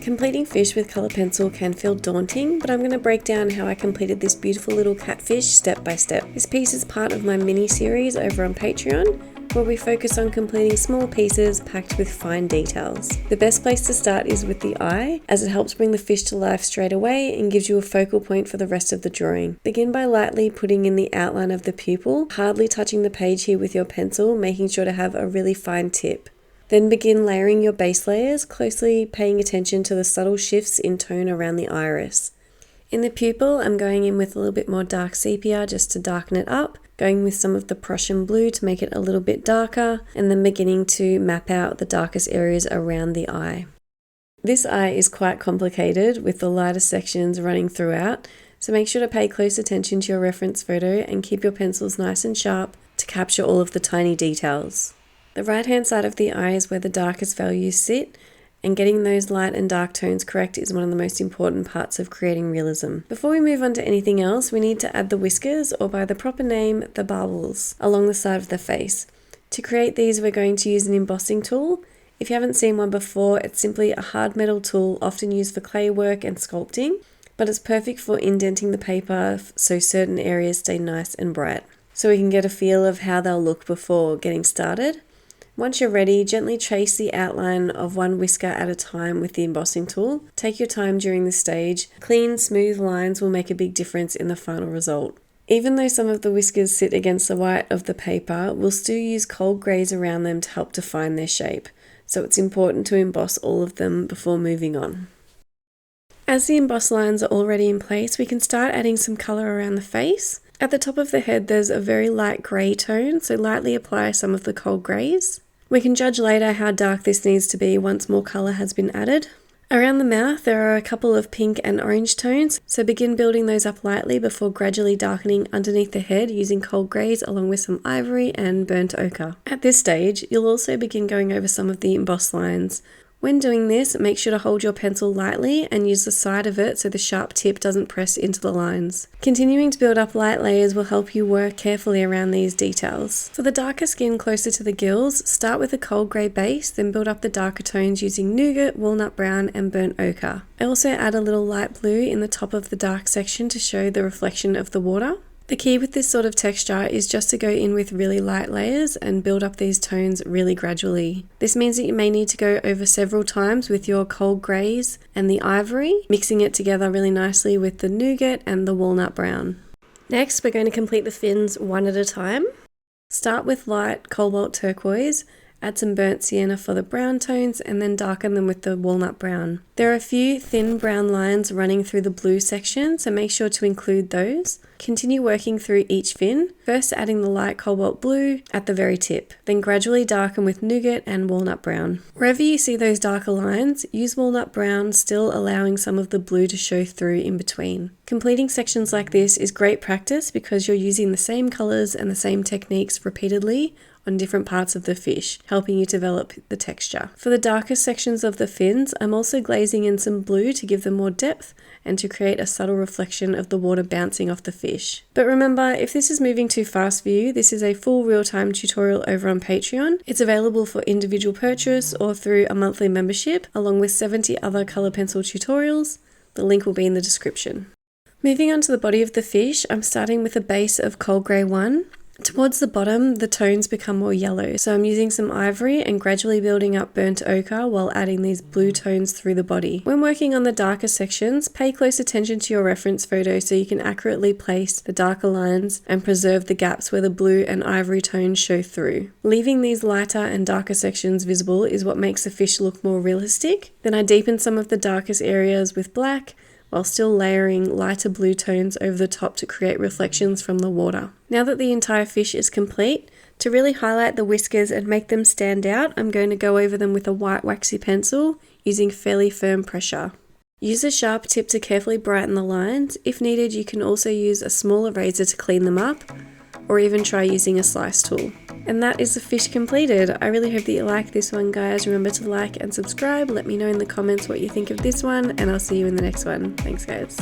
Completing fish with colour pencil can feel daunting, but I'm going to break down how I completed this beautiful little catfish step by step. This piece is part of my mini series over on Patreon, where we focus on completing small pieces packed with fine details. The best place to start is with the eye, as it helps bring the fish to life straight away and gives you a focal point for the rest of the drawing. Begin by lightly putting in the outline of the pupil, hardly touching the page here with your pencil, making sure to have a really fine tip. Then begin layering your base layers, closely paying attention to the subtle shifts in tone around the iris. In the pupil, I'm going in with a little bit more dark sepia just to darken it up, going with some of the Prussian blue to make it a little bit darker, and then beginning to map out the darkest areas around the eye. This eye is quite complicated with the lighter sections running throughout, so make sure to pay close attention to your reference photo and keep your pencils nice and sharp to capture all of the tiny details. The right hand side of the eye is where the darkest values sit, and getting those light and dark tones correct is one of the most important parts of creating realism. Before we move on to anything else, we need to add the whiskers, or by the proper name, the bubbles, along the side of the face. To create these, we're going to use an embossing tool. If you haven't seen one before, it's simply a hard metal tool often used for clay work and sculpting, but it's perfect for indenting the paper so certain areas stay nice and bright. So we can get a feel of how they'll look before getting started. Once you're ready, gently trace the outline of one whisker at a time with the embossing tool. Take your time during this stage. Clean, smooth lines will make a big difference in the final result. Even though some of the whiskers sit against the white of the paper, we'll still use cold greys around them to help define their shape. So it's important to emboss all of them before moving on. As the embossed lines are already in place, we can start adding some colour around the face. At the top of the head, there's a very light grey tone, so lightly apply some of the cold greys. We can judge later how dark this needs to be once more colour has been added. Around the mouth there are a couple of pink and orange tones, so begin building those up lightly before gradually darkening underneath the head using cold greys along with some ivory and burnt ochre. At this stage, you'll also begin going over some of the embossed lines. When doing this, make sure to hold your pencil lightly and use the side of it so the sharp tip doesn't press into the lines. Continuing to build up light layers will help you work carefully around these details. For the darker skin closer to the gills, start with a cold grey base, then build up the darker tones using nougat, walnut brown and burnt ochre. I also add a little light blue in the top of the dark section to show the reflection of the water. The key with this sort of texture is just to go in with really light layers and build up these tones really gradually. This means that you may need to go over several times with your cold greys and the ivory, mixing it together really nicely with the nougat and the walnut brown. Next, we're going to complete the fins one at a time. Start with light cobalt turquoise, add some burnt sienna for the brown tones, and then darken them with the walnut brown. There are a few thin brown lines running through the blue section, so make sure to include those. Continue working through each fin, first adding the light cobalt blue at the very tip, then gradually darken with nougat and walnut brown. Wherever you see those darker lines, use walnut brown, still allowing some of the blue to show through in between. Completing sections like this is great practice because you're using the same colours and the same techniques repeatedly on different parts of the fish, helping you develop the texture. For the darkest sections of the fins, I'm also glazing in some blue to give them more depth and to create a subtle reflection of the water bouncing off the fish. But remember, if this is moving too fast for you, this is a full real-time tutorial over on Patreon. It's available for individual purchase or through a monthly membership, along with 70 other colour pencil tutorials. The link will be in the description. Moving on to the body of the fish, I'm starting with a base of cold grey 1. Towards the bottom, the tones become more yellow, so I'm using some ivory and gradually building up burnt ochre while adding these blue tones through the body. When working on the darker sections, pay close attention to your reference photo so you can accurately place the darker lines and preserve the gaps where the blue and ivory tones show through. Leaving these lighter and darker sections visible is what makes the fish look more realistic. Then I deepen some of the darkest areas with black, while still layering lighter blue tones over the top to create reflections from the water. Now that the entire fish is complete, to really highlight the whiskers and make them stand out, I'm going to go over them with a white waxy pencil using fairly firm pressure. Use a sharp tip to carefully brighten the lines. If needed, you can also use a small eraser to clean them up, or even try using a slice tool. And that is the fish completed. I really hope that you like this one, guys. Remember to like and subscribe. Let me know in the comments what you think of this one, and I'll see you in the next one. Thanks, guys.